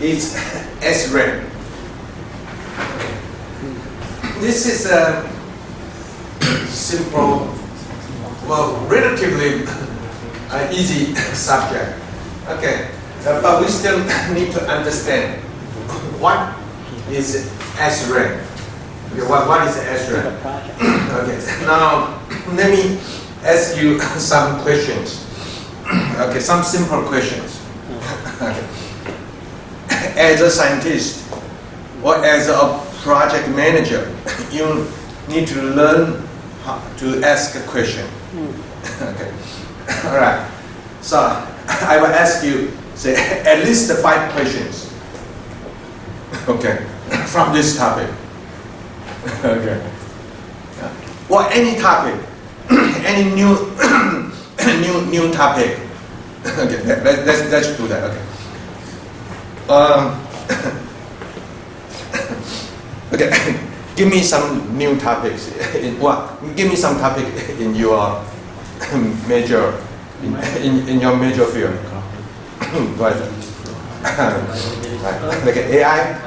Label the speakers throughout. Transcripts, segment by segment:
Speaker 1: is SRAM. This is a simple, well, relatively easy subject. Okay, but we still need to understand what is SRAM. Okay, what is SRAM? Okay, now let me ask you some questions. Okay, some simple questions. Okay. As a scientist or as a project manager, you need to learn how to ask a question. Okay. All right. So I will ask you, say, at least 5 questions. Okay. From this topic. Okay. Or any topic, any new new topic. Okay. Let's do that. Okay. Okay, give me some new topics. Give me some topic in your major in your major field. Right. Like AI.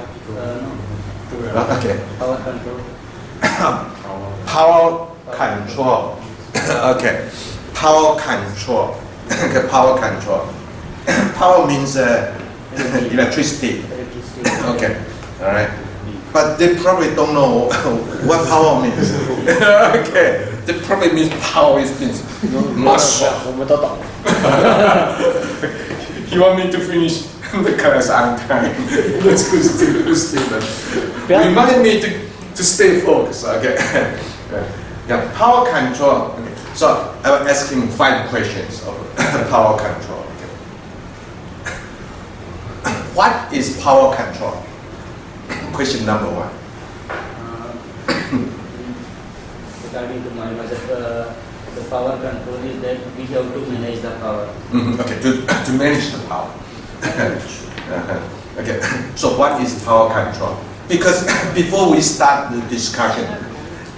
Speaker 1: Okay.
Speaker 2: Power control.
Speaker 1: Power control. Okay. Power control. Okay. Power control. Power means electricity. Okay. All right. But they probably don't know what power means. Okay. They probably means power means muscle. You want me to finish the class on time? That's good, Stephen. Remind me to stay focused. Okay. Yeah. Power control. Okay. So I will ask him 5 questions of power control. Okay. What is power control? Question number 1.
Speaker 2: Regarding to my mother, the power control is that we have to manage the power.
Speaker 1: Okay, to manage the power. Okay, so what is power control? Because before we start the discussion,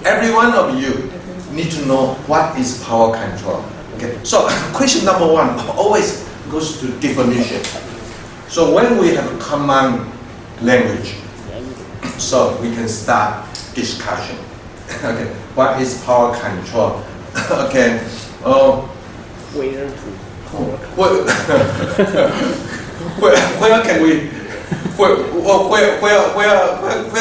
Speaker 1: every one of you need to know what is power control. Okay, so question number 1 always goes to definition. So when we have a common language, so we can start discussion. Okay, what is power control? Okay, where can we where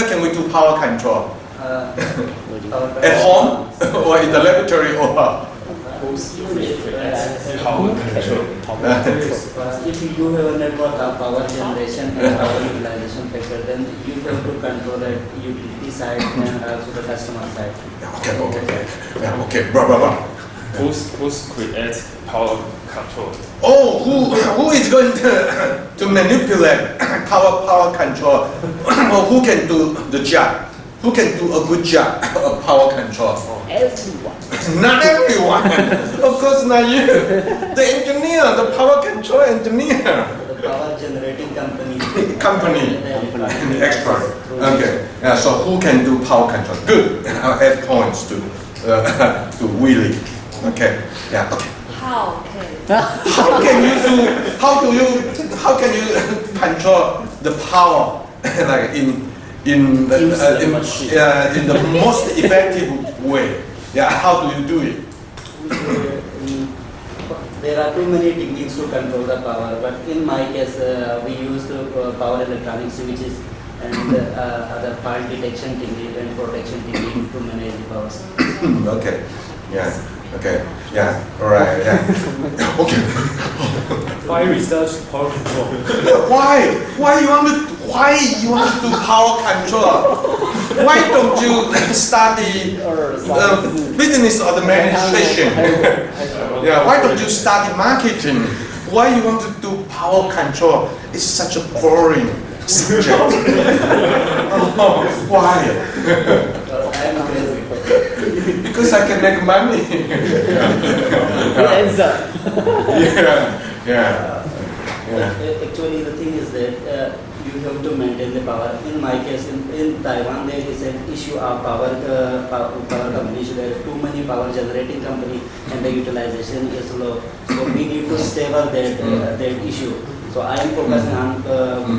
Speaker 1: can we do power control? At home or in the laboratory or
Speaker 2: power control. If you have a network of power generation and power utilization factor, then you have to control it utility side and also the customer side.
Speaker 1: Okay, blah.
Speaker 3: Who's create power control?
Speaker 1: Oh, who is going to manipulate power control? Or who can do the job? Who can do a good job of power control?
Speaker 2: Everyone.
Speaker 1: Not everyone. Of course not you. The engineer, the power control engineer.
Speaker 2: The power generating company.
Speaker 1: The expert. Okay. Yeah, so who can do power control? Good. I'll add points to Willie. Okay. Yeah. Okay.
Speaker 4: How
Speaker 1: can you control the power like in the most effective way? Yeah, how do you do it?
Speaker 2: There are too many techniques to control the power, but in my case, we use power electronic switches and other fault detection technique and protection technique to manage the power.
Speaker 1: Okay. Yeah. Okay. Yeah. All right. Yeah. Okay.
Speaker 3: Why research power control?
Speaker 1: Why you want to do power control? Why don't you study business administration? Yeah. Why don't you study marketing? Why you want to do power control? It's such a boring subject. Why?
Speaker 2: I am crazy.
Speaker 1: Because I can make money.
Speaker 2: Good answer.
Speaker 1: Yeah.
Speaker 2: Actually, the thing is that you have to maintain the power. In my case, in Taiwan, there is an issue of power companies. There are too many power generating company, and the utilization is low. So we need to stable that issue. So So I am focusing on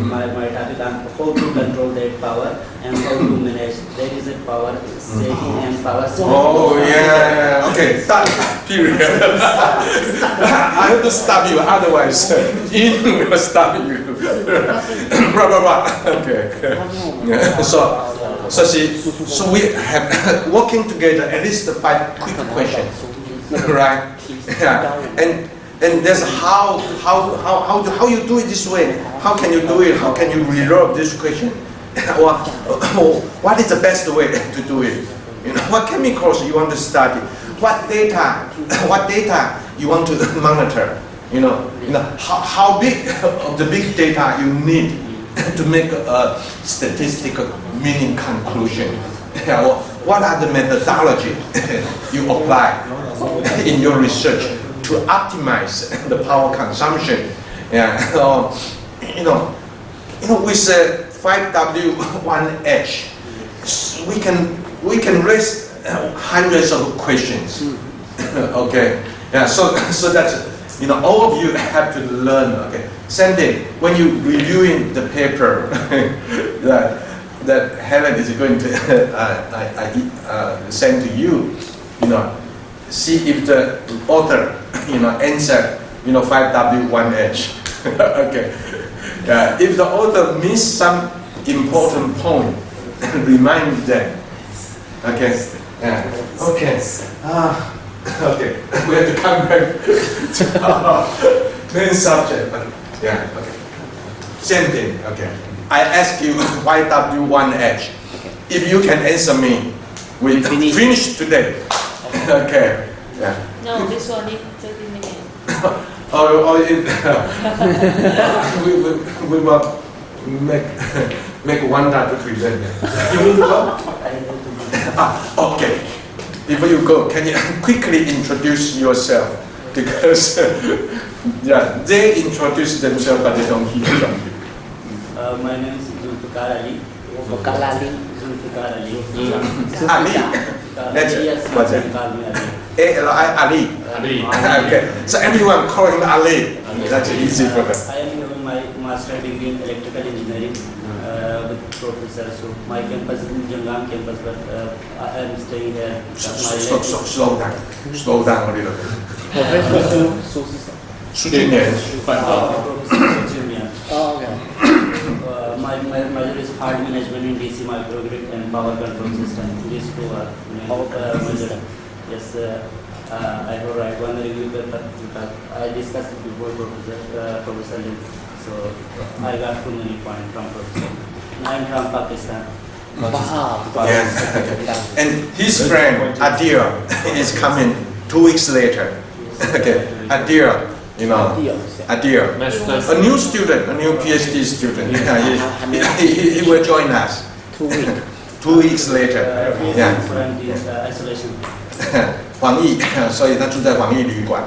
Speaker 2: my topic on how to control that power and how to manage. There is a power saving and power saving.
Speaker 1: Oh yeah. Okay. Stop. Period. I have to stop you. Otherwise, it will stop you. Blah blah blah. Okay. Yeah. So we have working together at least 5 quick questions, right? Yeah. And that's how you do it this way. How can you do it? How can you resolve this question? Or what is the best way to do it? You know, what chemicals you want to study? What data you want to monitor? You know how big of the big data you need to make a statistical meaning conclusion. Or what are the methodology you apply in your research to optimize the power consumption? Yeah, with 5W1H, we can raise hundreds of questions. Okay, yeah. So that all of you have to learn. Okay, same thing when you reviewing the paper that Helen is going to send to you. See if the author, answer, 5W1H. Okay. If the author missed some important point, remind them. Okay. Okay. Okay. We have to come back to our main subject. Yeah. Okay. Same thing. Okay. I ask you 5W1H. If you can answer me, we finish today. Okay. Yeah.
Speaker 4: No, this one is 30 minutes.
Speaker 1: We will make one time to present. You will go? Okay. Before you go, can you quickly introduce yourself? Because they introduce themselves, but they don't hear from you.
Speaker 2: My name is Zulfikar Ali.
Speaker 1: Ali. That's what's it? A-L-I, Ali. Okay. So everyone call him Ali. That's easy for them.
Speaker 2: I am doing my master degree in electrical engineering with professor. So my campus is in Jangan campus, but I am staying there.
Speaker 1: Slow down a little bit.
Speaker 3: Professor
Speaker 1: Su Junior.
Speaker 2: Professor Junior.
Speaker 3: Oh, okay.
Speaker 2: My major is hard management in DC microgrid and power control system. These two are major. Yes, I have write one review paper. I discussed it before Professor Lim. So I got too many points from Professor. I am from Pakistan.
Speaker 3: Wow.
Speaker 1: Yeah. And his friend Adil is coming 2 weeks later. Okay, Adil, Adil, a new student, a new PhD student. He will join us
Speaker 3: 2 weeks.
Speaker 1: 2 weeks later. Yeah.
Speaker 2: Isolation.
Speaker 1: 防疫，所以他住在防疫旅馆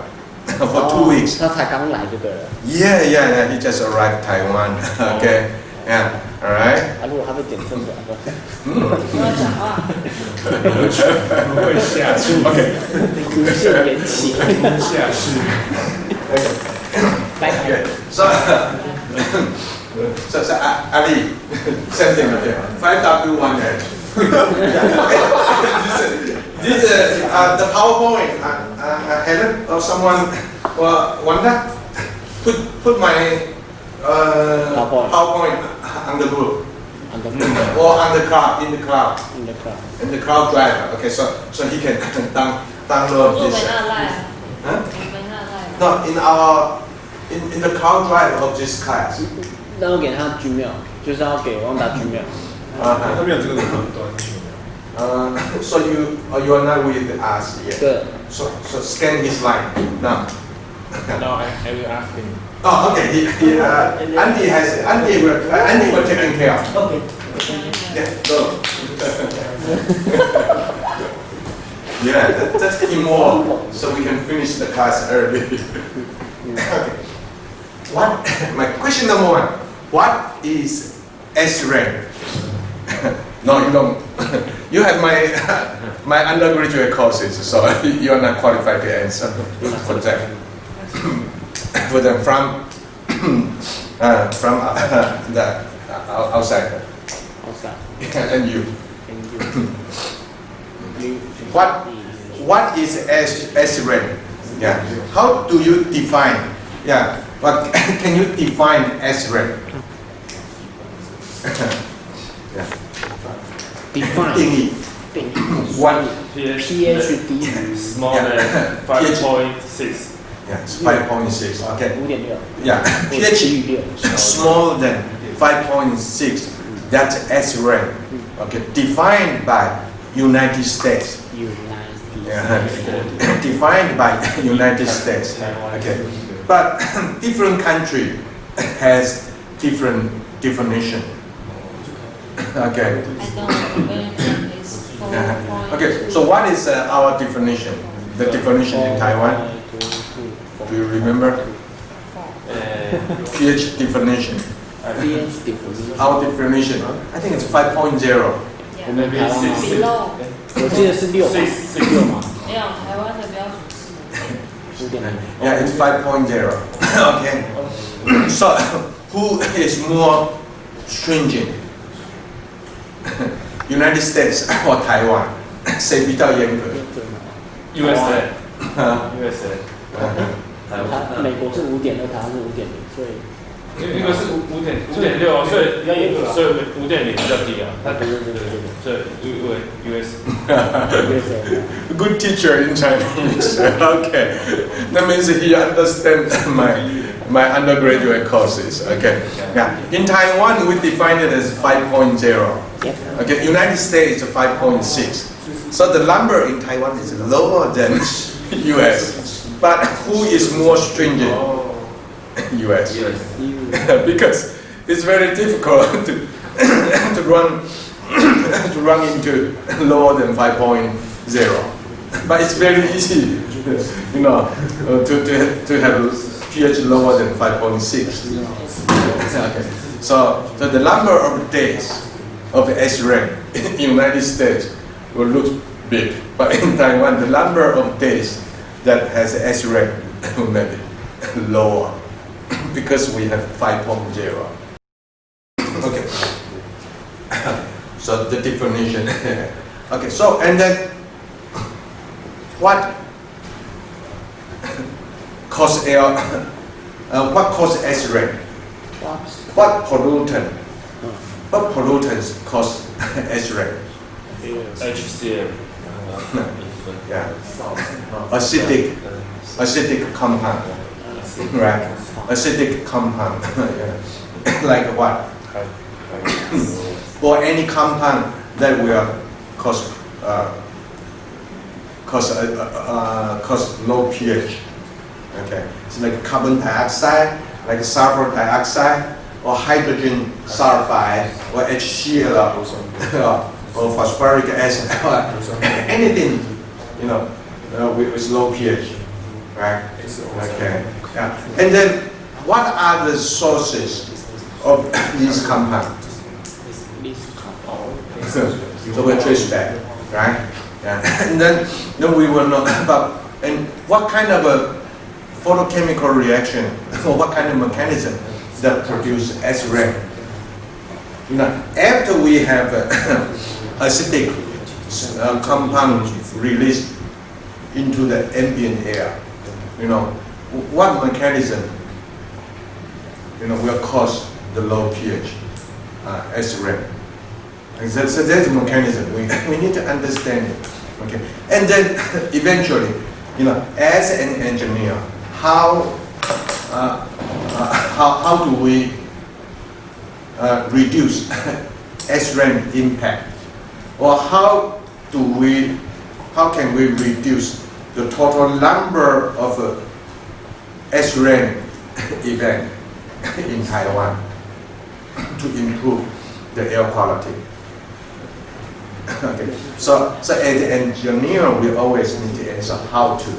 Speaker 1: for 2 weeks.
Speaker 3: 他才刚来就对了。
Speaker 1: Yeah. He just arrived Taiwan. Okay. Yeah. All right.
Speaker 3: 如果他被检测出来，
Speaker 4: 不要讲话。
Speaker 3: 不会下去。
Speaker 1: Okay.
Speaker 3: 无限延期。下去。拜拜。
Speaker 1: So Ali, same thing again. 5W1H. This the PowerPoint. Helen or someone or Wanda, put my PowerPoint on the group or on the cloud, in the cloud drive. Okay, so he can download
Speaker 4: 做
Speaker 1: this.
Speaker 4: 没那赖。
Speaker 1: Huh?
Speaker 4: 没那赖。
Speaker 1: No, in the cloud drive of this class.
Speaker 3: 那要给他 Gmail，就是要给汪达 Gmail。
Speaker 5: 他没有这个端。
Speaker 1: So you are not with us yet.
Speaker 3: 对。
Speaker 1: So scan his line now.
Speaker 3: No, I will ask him.
Speaker 1: Oh, okay. Andy will take care of.
Speaker 2: Okay.
Speaker 1: Yeah, go. Yeah, that's getting more, so we can finish the class early. Okay. My question number 1. What is SRAM? No, you don't. You have my undergraduate courses, so you are not qualified to answer for them. For them from from the outside.
Speaker 3: Outside.
Speaker 1: And you.
Speaker 3: And you.
Speaker 1: What is S-rank? Yeah. How do you define? Yeah. What can you define S-rank? Yeah.
Speaker 3: Define.
Speaker 1: 定义。
Speaker 3: 定义。
Speaker 1: One.
Speaker 3: PhD.
Speaker 5: Smaller than 5.6.
Speaker 1: Yeah, it's 5.6. Okay.
Speaker 3: 5.6.
Speaker 1: Yeah. PhD smaller than 5.6. That's S-rank. Okay. Defined by United States. Yeah. Defined by United States. Okay. But different country has different definition. Okay.
Speaker 4: I don't know. It's 4
Speaker 1: Okay. So what is our definition? The definition in Taiwan? Do you remember? PH definition.
Speaker 3: PhD definition.
Speaker 1: Our definition. I think it's 5.0.
Speaker 4: Yeah.
Speaker 5: Maybe 6.
Speaker 4: Below.
Speaker 3: 我记得是6嘛，6嘛，
Speaker 4: 没有，台湾的标准是
Speaker 3: 5.6。
Speaker 1: Yeah, it's 5.0. Okay. So who is more stringent? United States or Taiwan? 谁比较严格？
Speaker 5: USA.
Speaker 1: 啊
Speaker 5: USA.
Speaker 3: 它美国是5.2，台湾是5.0，所以
Speaker 5: 一个是5.6啊，所以5.0比较低啊。它所以US.
Speaker 1: Good teacher in Chinese. Okay. That means he understands my undergraduate courses. Okay. Yeah. In Taiwan, we define it as 5.0. Okay. United States 5.6. So the number in Taiwan is lower than US. But who is more stringent? US. Because it's very difficult to run into lower than 5.0. But it's very easy, to have pH lower than 5.6. Okay. So the number of days of S-rank in the United States will look big, but in Taiwan the number of days that has S-rank will be lower because we have 5.0. Okay. So the definition. Okay. So and then what cause air? What cause S-rank? What pollutant? What pollutants cause S-rank?
Speaker 5: HCl.
Speaker 1: Yeah. Acidic compound. Right. Acidic compound. Yeah. Like what? Or any compound that will cause low pH. Okay. It's like carbon dioxide, like sulfur dioxide, or hydrogen sulfide, or HCl, or phosphoric acid, anything, with low pH, right? Okay. Yeah. And then, what are the sources of these compounds? So we'll trace back, right? Yeah. And then we will know about and what kind of a photochemical reaction or what kind of mechanism that produce S-rank. After we have acidic compound released into the ambient air, what mechanism will cause the low pH S-rank. So that's the mechanism. We need to understand it. Okay. And then eventually, as an engineer, how do we reduce S-rank impact, or how can we reduce the total number of S-rank event in Taiwan to improve the air quality? Okay. So as an engineer, we always need to answer how to.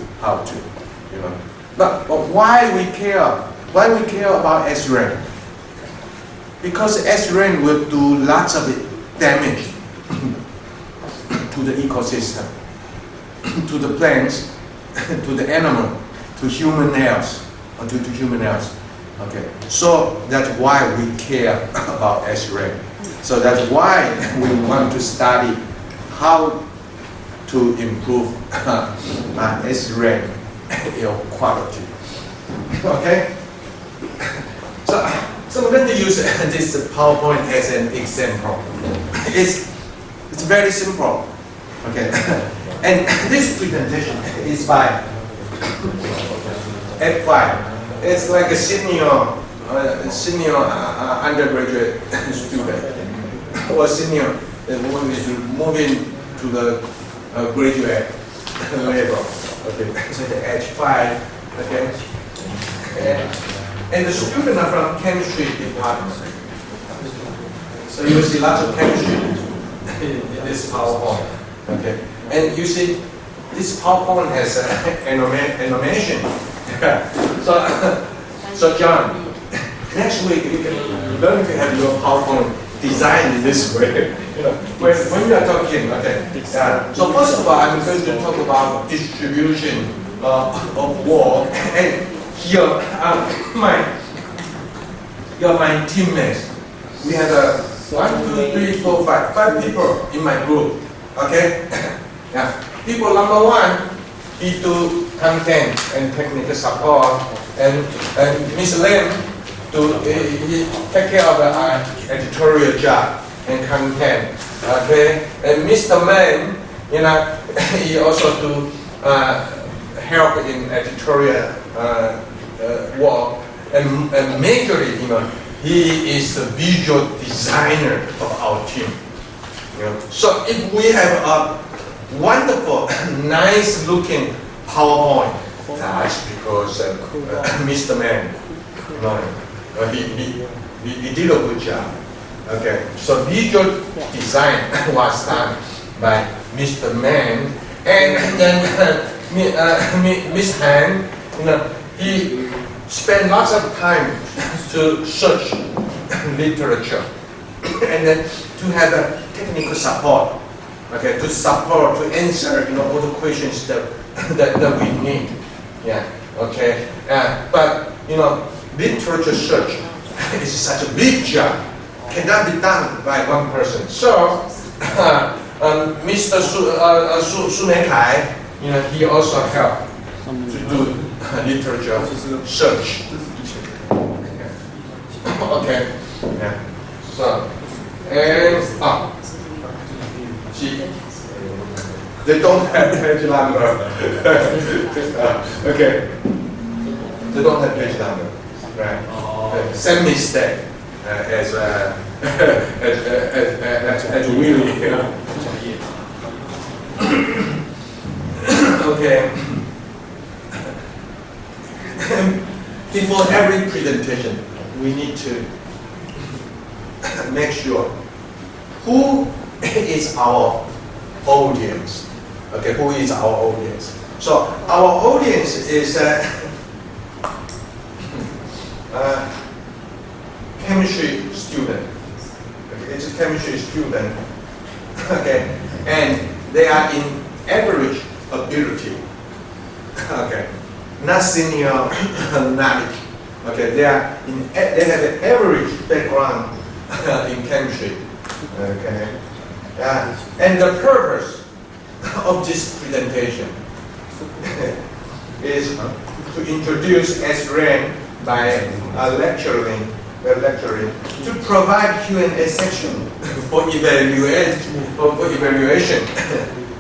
Speaker 1: But why we care? Why we care about S-rank? Because S-rank will do lots of damage to the ecosystem, to the plants, to the animal, to human health, or to human health. Okay, so that's why we care about S-rank. So that's why we want to study how to improve S-rank quality. Okay? So I'm going to use this PowerPoint as an example. It's very simple. Okay? And this presentation is by F5. It's like a senior undergraduate student or senior who is moving to the graduate level. Okay, so the H5. Okay, and the students are from chemistry department. So you see lots of chemistry in this PowerPoint. Okay, and you see this PowerPoint has animation. So John, next week you can learn to have your PowerPoint designed in this way. When you are talking, okay. So first of all, I'm going to talk about distribution of work, and here my teammates. We have 1, 2, 3, 4, 5 people in my group. Okay. People number 1. He do content and technical support, and Miss Lim he take care of the editorial job and content. Okay, and Mr. Man, he also do help in editorial work, and majorly, he is the visual designer of our team. So if we have a wonderful, nice looking PowerPoint, that's because Mr. Man, he did a good job. Okay, so visual design was done by Mr. Man, and then Miss Han, he spent lots of time to search literature, and then to have a technical support. Okay, to support, to answer, all the questions that we need. Yeah. Okay. But literature search is such a big job, cannot be done by one person. So, Mr. Su Meikai, he also helped to do literature search. Okay. Yeah. So, and see, they don't have page number. Okay. They don't have page number. Right. Same mistake as Willie. Okay. Before every presentation, we need to make sure who is our audience. Okay, who is our audience? So our audience is chemistry student. Okay, it's a chemistry student. Okay, and they are in average ability. Okay, not senior knowledge. Okay, they have an average background in chemistry. Okay, and the purpose of this presentation is to introduce S-rank by lecturing to provide Q&A section for evaluation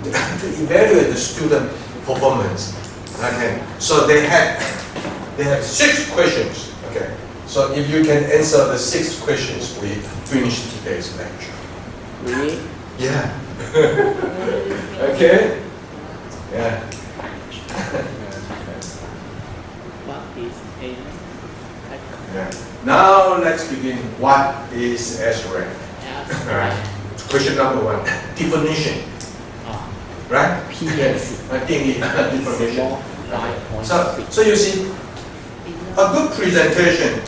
Speaker 1: to evaluate the student performance. Okay, so they have 6 questions. Okay, so if you can answer the 6 questions, we finish today's lecture.
Speaker 3: Really?
Speaker 1: Yeah. Okay. Yeah.
Speaker 3: What is a
Speaker 1: Yeah. Now let's begin. What is S-rank? Alright. Question number 1. Definition. Right?
Speaker 3: PS.
Speaker 1: Definition. So you see, a good presentation.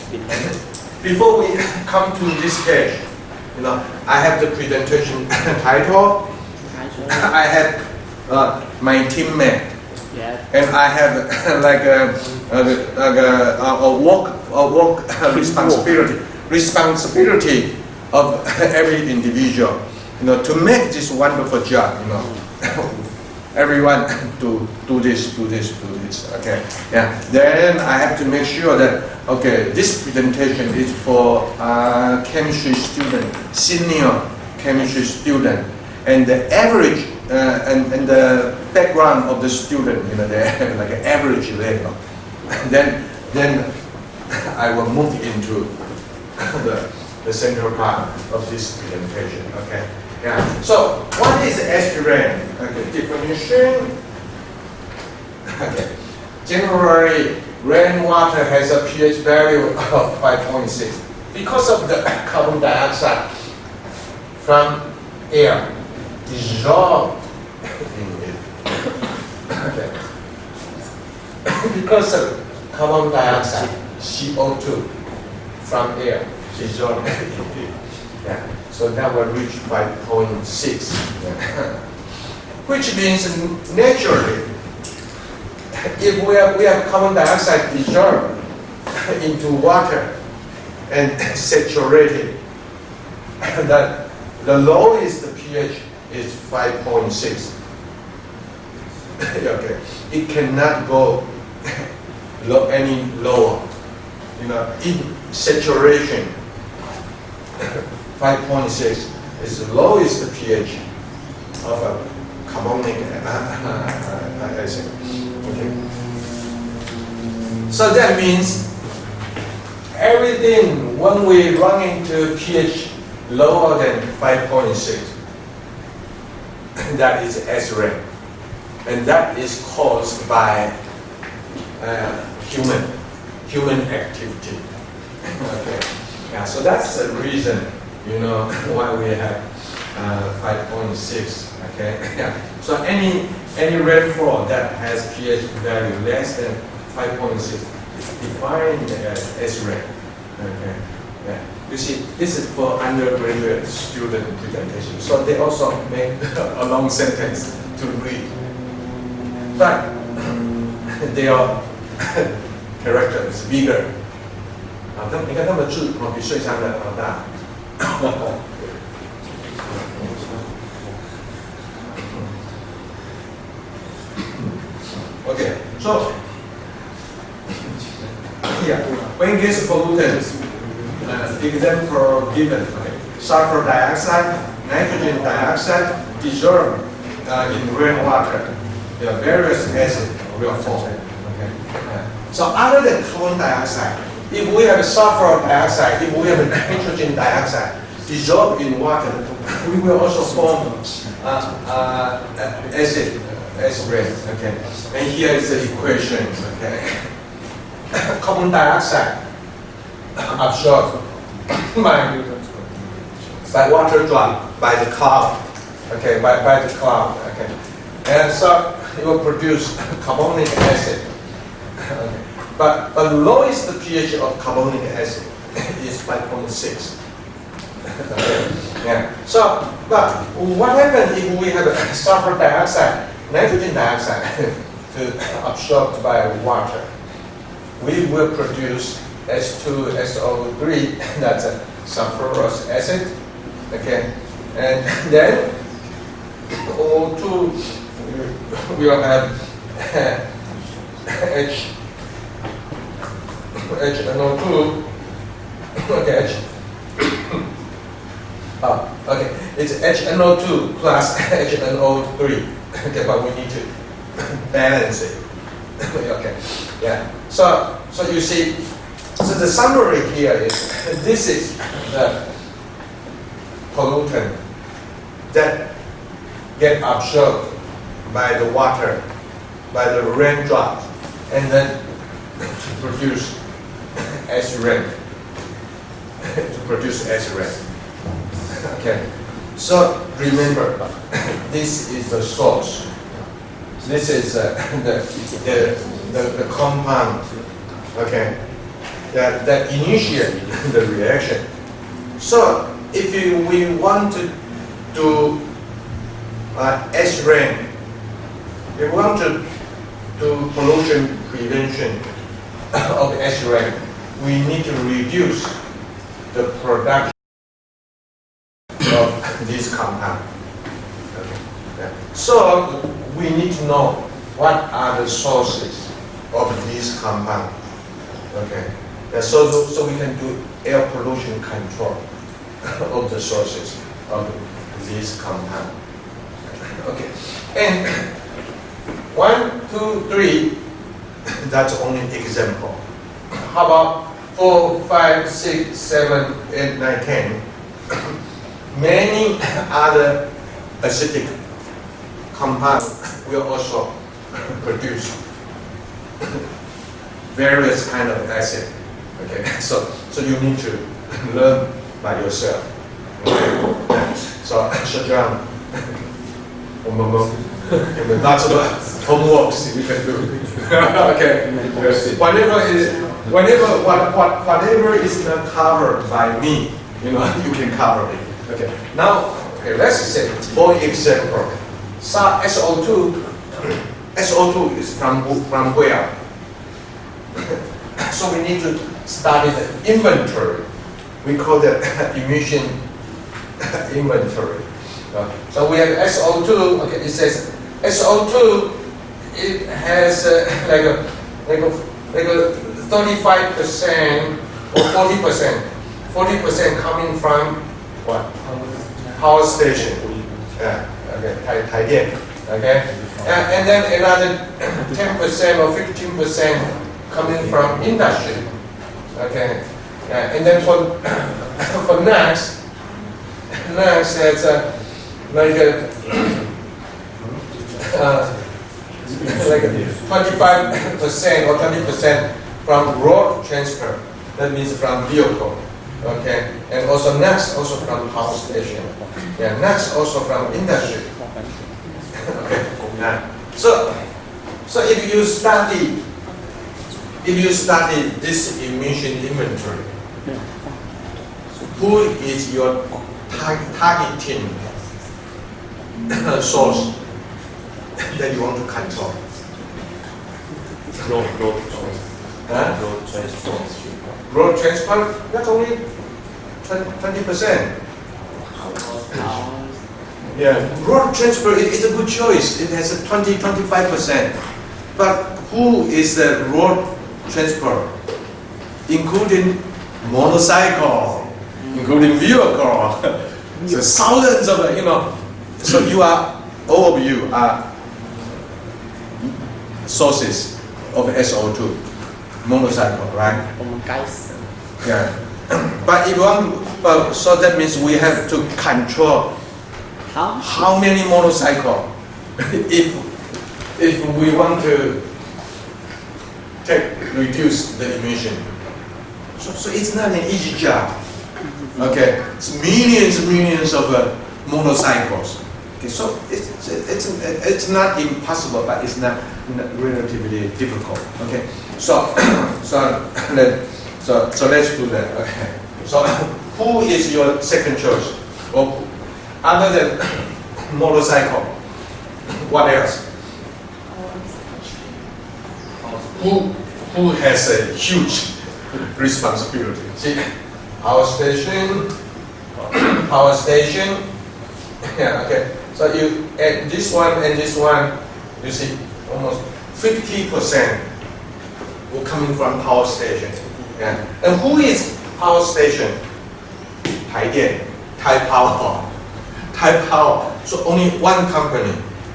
Speaker 1: Before we come to this page, I have the presentation title. I have my teammate.
Speaker 3: Yeah.
Speaker 1: And I have like a work responsibility of every individual, to make this wonderful job, everyone to do this, okay, yeah. Then I have to make sure that, okay, this presentation is for chemistry student, senior chemistry student, and the average, and the background of the student, they have like an average level. Then I will move into the central part of this presentation, okay? Yeah. So what is SRAM? Okay, definition. Okay. Generally, rainwater has a pH value of 5.6 because of the carbon dioxide from air dissolved in it. Okay. Because of carbon dioxide, CO2 from air dissolved in it. Yeah. So that will reach 5.6, which means naturally, if we have carbon dioxide dissolved into water and saturated, that the lowest pH is 5.6. Okay, it cannot go any lower. In saturation, 5.6 is the lowest pH of a carbonic acid. Okay. So that means everything, when we run into pH lower than 5.6, that is SRAM. And that is caused by human activity. Okay. Yeah, so that's the reason, why we have 5.6. Okay. Yeah. So any rainfall that has pH value less than 5.6 is defined as SRAM. Okay. Yeah. You see, this is for undergraduate student presentation. So they also make a long sentence to read. But their character is bigger. 你看他们字比税商的大。Okay, so yeah, when gas pollutants, example given, sulfur dioxide, nitrogen dioxide dissolved in rainwater, various acids will form. Okay. So other than carbon dioxide, if we have sulfur dioxide, if we have nitrogen dioxide dissolved in water, we will also form acid, rain. Okay. And here is the equation. Okay. Carbon dioxide absorbed by water drop, by the cloud. Okay, by the cloud. Okay. And so it will produce carbonic acid. Okay. But the lowest pH of carbonic acid is 5.6. Okay. Yeah. So, but what happens if we have sulfur dioxide, nitrogen dioxide to absorbed by water? We will produce H2SO3, that's a sulfurous acid. Okay. And then O2 will have HNO2. Okay. Okay. It's HNO2 plus HNO3. Okay, but we need to balance it. Okay. Yeah. So you see, so the summary here is this is the pollutant that get absorbed by the water, by the raindrops, and then to produce rain. Okay. So remember, this is the source. This is the compound. Okay. That initiate the reaction. So if we want to do rain, if we want to do pollution prevention of rain, we need to reduce the production of this compound. Okay. Yeah. So we need to know what are the sources of this compound. Okay. Yeah, so we can do air pollution control of the sources of this compound. Okay. And 1, 2, 3, that's only example. How about 4, 5, 6, 7, 8, 9, 10? Many other acidic compounds will also produce various kind of acid. Okay, so you need to learn by yourself. Okay. So John, that's the homeworks you can do. Okay. Whatever is not covered by me, you can cover it. Okay. Now, let's say, for example, SO2 is from where? So we need to study the inventory. We call that emission inventory. So we have SO2. Okay, it says SO2. It has like a 35% or 40%. 40% coming from what? Power station. Yeah. Okay. 台电. Okay. And then another 10% or 15% coming from industry. Okay. And then for next it's like 25% or 20% from road transport. That means from vehicle. Okay. And also next also from power station. Yeah. Next also from industry. Okay. So if you study this emission inventory, who is your targeting source that you want to control? Road transport, that's only 20%. Yeah, road transport is a good choice. It has a 25%. But who is the road transport? Including motorcycle, including vehicle. So thousands of So all of you are sources of SO2, motorcycle, right? Yeah. But if you want, so that means we have to control how many motorcycle if we want to reduce the emission. So it's not an easy job. Okay, it's millions of motorcycles. Okay, so it's not impossible, but it's not relatively difficult. Okay, so let's do that. Okay, so who is your second choice? Or other than motorcycle, what else? Who has a huge responsibility? See, power station. Yeah, okay. So you add this one and this one, you see almost 50% will coming from power station. Yeah. And who is power station? 台电, Thai Power. So only one company.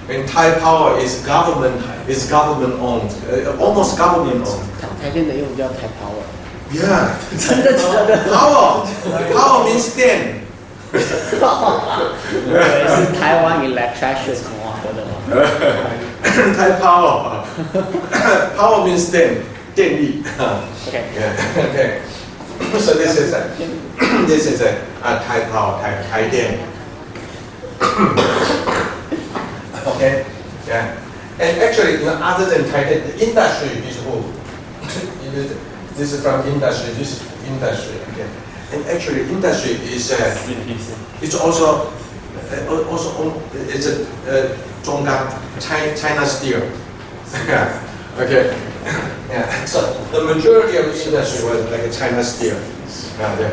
Speaker 1: And Thai Power is government owned, almost government owned.
Speaker 3: 台电的英文叫台 power。
Speaker 1: Yeah.
Speaker 3: 真的假的
Speaker 1: Power means 电。
Speaker 3: 是台湾 electrician 什么的吗？
Speaker 1: Thai Power. Power means 电力。
Speaker 3: Okay.
Speaker 1: Yeah. Okay. So this is a Thai Power, Thai 电。 Okay. Yeah. And actually, other than Thai 电, the industry is who? This is from industry. This is industry. Okay. And actually, industry is it's also it's a Zhonggang China Steel. Okay. Yeah. So the majority of the industry was like China steel. They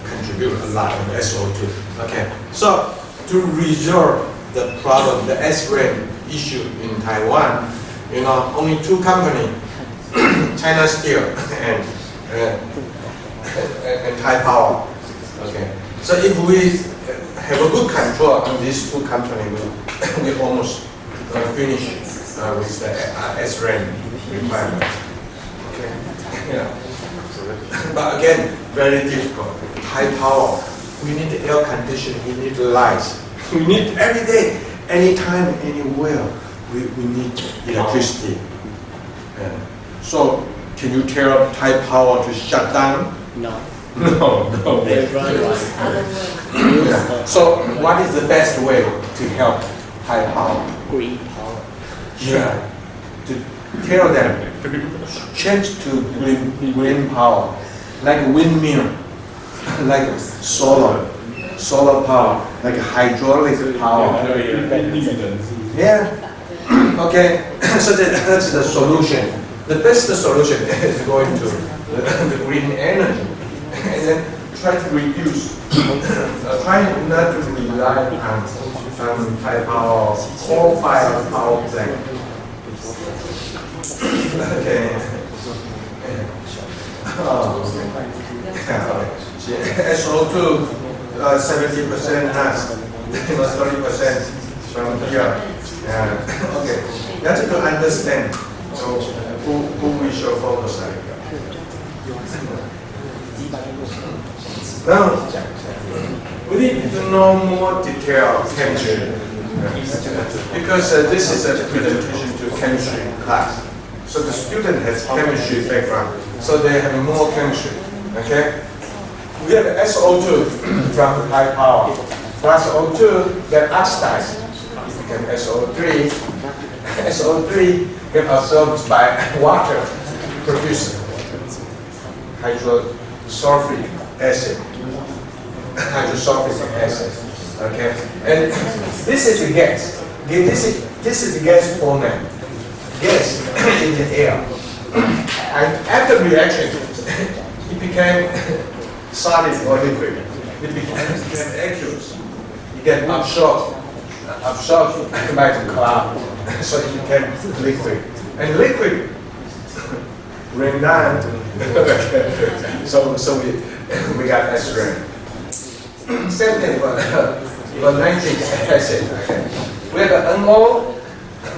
Speaker 1: contribute a lot of SO2. Okay. So to resolve the problem, the S-rain issue in Taiwan, only two companies, China Steel and Thai Power. Okay. So if we have a good control on these two companies, we almost finish with the S-rain requirement. Okay. Yeah. But again, very difficult. High power. We need air conditioning. We need lights. We need every day, anytime, anywhere. We need electricity. So, can you tell Thai Power to shut down?
Speaker 3: No.
Speaker 1: No.
Speaker 3: They run
Speaker 4: Other way.
Speaker 1: Yeah. So, what is the best way to help Thai Power?
Speaker 3: green power.
Speaker 1: Yeah. To tell them change to green power, like windmill, like solar power, like hydraulic power. Yeah. Okay. So that's the solution. The best solution is going to the green energy, and then try to reduce, try not to rely on Thai Power coal-fired power plant. Okay. SO2, 70% NAS, 30% from here. Okay, that's to understand. So who we should focus on. Now, we need to know more detailed chemistry. Because this is a presentation to chemistry class. So the student has chemistry background, so they have more chemistry. Okay? We have SO2 from high power. Plus O2 get oxidized. It becomes SO3. SO3 get absorbed by water, produce hydrosulfuric acid. Okay? And this is a gas. This is a gas format. Gas in the air. And after reaction, it became solid or liquid. It became aqueous. It gets absorbed by the cloud. So it became liquid. And liquid rain down. So we got S-rain. Same thing for nitric acid. We have NO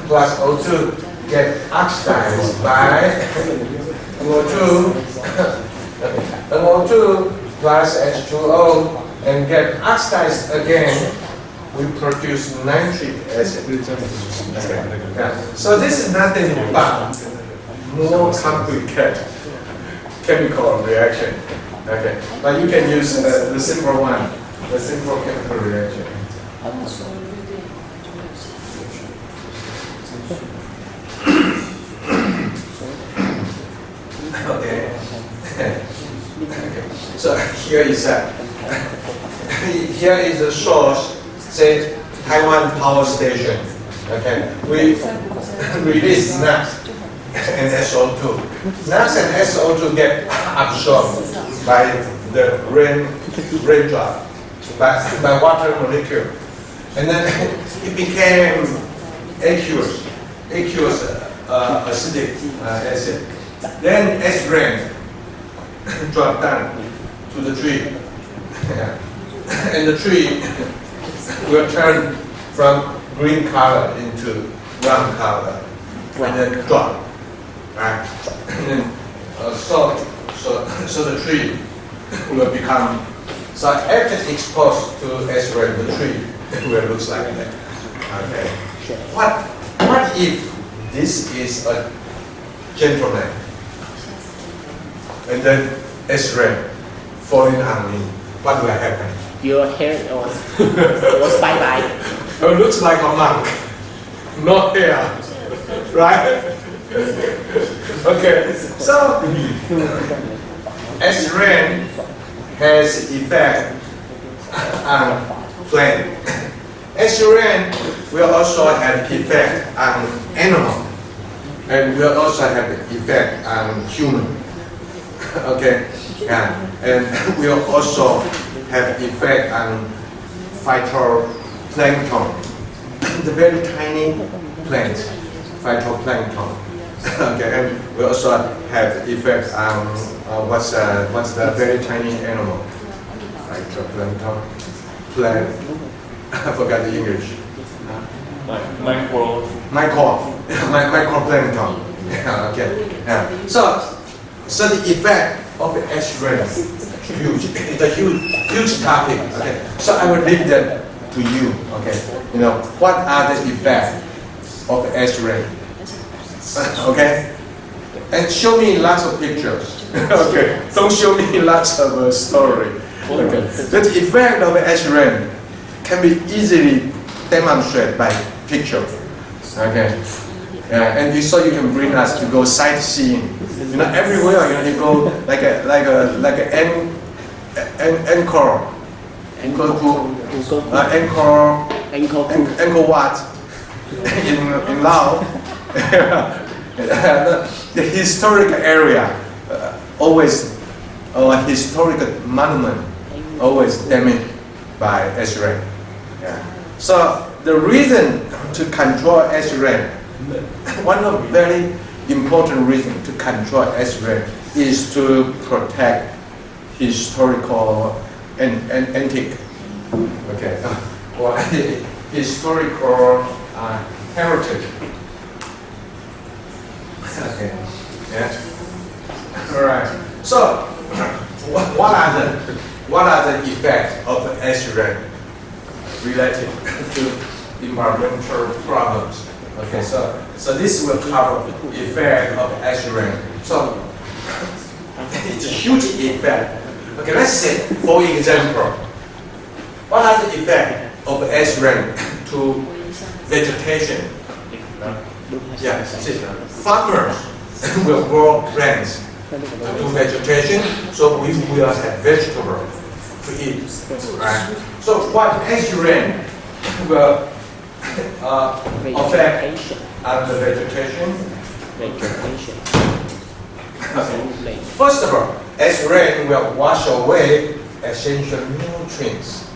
Speaker 1: plus O2 get oxidized by NO2 plus H2O and get oxidized again. We produce nitric acid. Yeah. So this is nothing but more complicated chemical reaction. Okay, but you can use the simple one, the simple chemical reaction. Okay. So here is the source. Say Taiwan Power Station. Okay, we release NAS and SO2. NAS and SO2 get absorbed by the raindrop, by water molecule, and then it became aqueous acidic acid. Then S-rain dropped down to the tree, and the tree will turn from green color into brown color, and then drop, right? And then so the tree will become, so after exposed to S-rain, the tree will look like that. Okay. What if this is a gentleman, and then S-rain falling on me? What will happen?
Speaker 3: Your hair was bye-bye.
Speaker 1: It looks like a monk. No hair. Right? Okay. So, S-rain has effect on plant. S-rain will also have effect on animal. and will also have an effect on human. Okay, yeah, and will also have effect on phytoplankton, the very tiny plants, phytoplankton. Okay, and we also have effects on what's the very tiny animal, phytoplankton, plant. I forgot the English. Microplankton. Yeah, okay. Yeah. So the effect of the X-ray is huge. It's a huge topic. Okay. So I will leave that to you. Okay. You know, what are the effects of the X-ray? Okay. And show me lots of pictures. Okay. Don't show me lots of story. Okay. The effect of the X-ray can be easily demonstrated by picture. Okay. And you can bring us to go sightseeing. You know, everywhere you go like an Angkor Wat in Laos. The historic area always, or historic monument always damaged by X-ray. Yeah. So the reason to control X-ray, one of the very important reasons to control X-ray is to protect historical and antique, okay, or historical heritage. Okay. Yeah. All right. So, what are the effects of X-ray related to environmental problems? Okay. So this will cover effect of X-ray. So it's a huge effect. Okay. Let's say, for example, what are the effects of X-ray to vegetation? Yeah. See, farmers will grow plants to do vegetation, so we will have vegetables to eat. Right? So what X-ray will affect on the vegetation? First of all, X-ray will wash away essential nutrients.